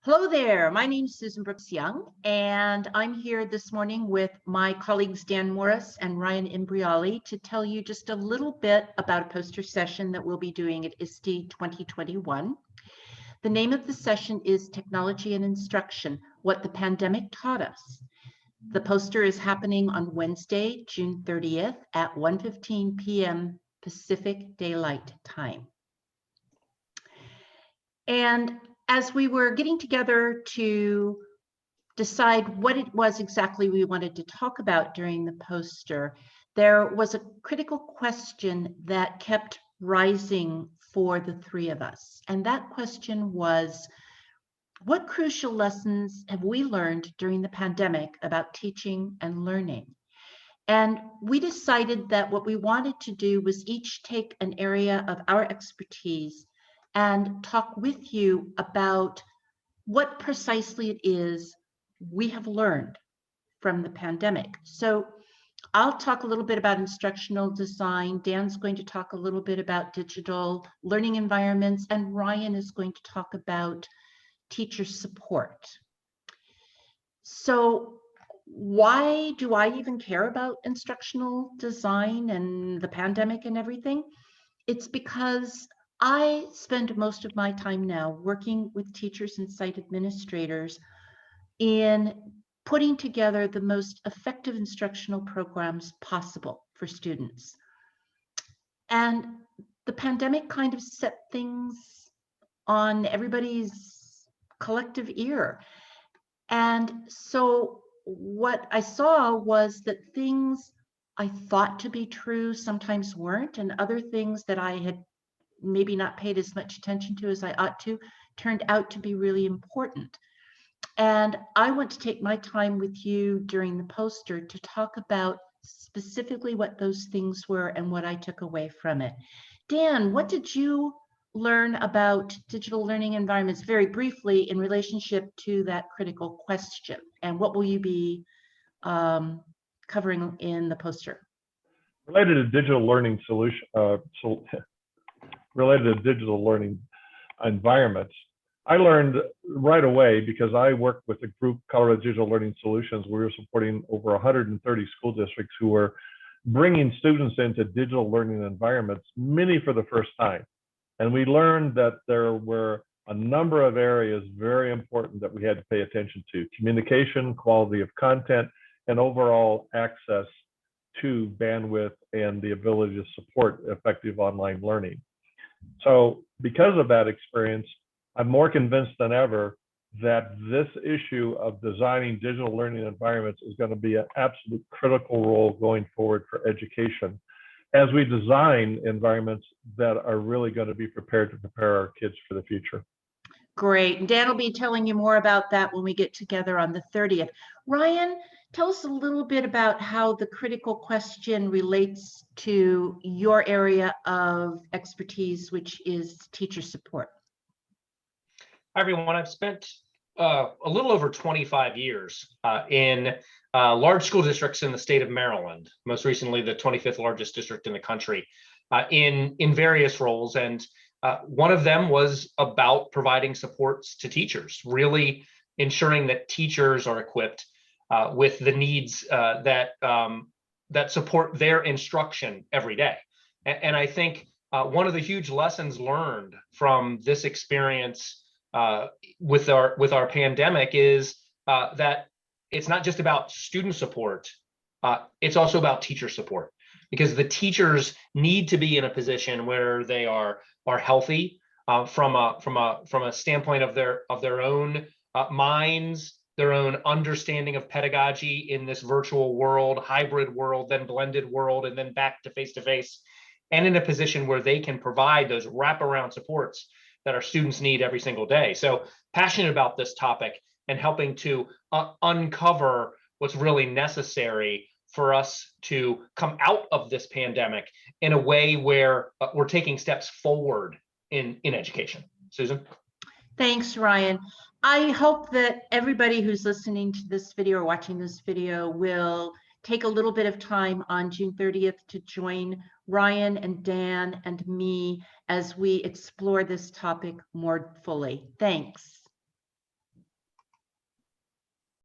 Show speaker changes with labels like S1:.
S1: Hello there, my name is Susan Brooks Young, and I'm here this morning with my colleagues Dan Morris and Ryan Imbriali to tell you just a little bit about a poster session that we'll be doing at ISTE 2021. The name of the session is Technology and Instruction, What the Pandemic Taught Us. The poster is happening on Wednesday, June 30th at 1:15 p.m. Pacific Daylight Time. And as we were getting together to decide what it was exactly we wanted to talk about during the poster, there was a critical question that kept rising for the three of us. And that question was, what crucial lessons have we learned during the pandemic about teaching and learning? And we decided that what we wanted to do was each take an area of our expertise and talk with you about what precisely it is we have learned from the pandemic. So I'll talk a little bit about instructional design. Dan's going to talk a little bit about digital learning environments, and Ryan is going to talk about teacher support. So why do I even care about instructional design and the pandemic and everything? It's because I spend most of my time now working with teachers and site administrators in putting together the most effective instructional programs possible for students. And the pandemic kind of set things on everybody's collective ear. And so what I saw was that things I thought to be true sometimes weren't, and other things that I had maybe not paid as much attention to as I ought to turned out to be really important. And I want to take my time with you during the poster to talk about specifically what those things were and what I took away from it. Dan, what did you learn about digital learning environments very briefly in relationship to that critical question? And what will you be covering in the poster?
S2: Related to digital learning related to digital learning environments, I learned right away, because I worked with a group, Colorado Digital Learning Solutions. We were supporting over 130 school districts who were bringing students into digital learning environments, many for the first time. And we learned that there were a number of areas very important that we had to pay attention to: communication, quality of content, and overall access to bandwidth and the ability to support effective online learning. So because of that experience, I'm more convinced than ever that this issue of designing digital learning environments is going to be an absolute critical role going forward for education as we design environments that are really going to be prepared to prepare our kids for the future.
S1: Great. And Dan will be telling you more about that when we get together on the 30th. Ryan, tell us a little bit about how the critical question relates to your area of expertise, which is teacher support.
S3: Hi, everyone. I've spent a little over 25 years in large school districts in the state of Maryland, most recently the 25th largest district in the country, in various roles. And one of them was about providing supports to teachers, really ensuring that teachers are equipped with the needs that support their instruction every day. And I think one of the huge lessons learned from this experience with our pandemic is that it's not just about student support, it's also about teacher support, because the teachers need to be in a position where they are healthy from a standpoint of their own minds, their own understanding of pedagogy in this virtual world, hybrid world, then blended world, and then back to face, and in a position where they can provide those wraparound supports that our students need every single day. So passionate about this topic and helping to uncover what's really necessary for us to come out of this pandemic in a way where we're taking steps forward in education. Susan?
S1: Thanks, Ryan. I hope that everybody who's listening to this video or watching this video will take a little bit of time on June 30th to join Ryan and Dan and me as we explore this topic more fully. Thanks.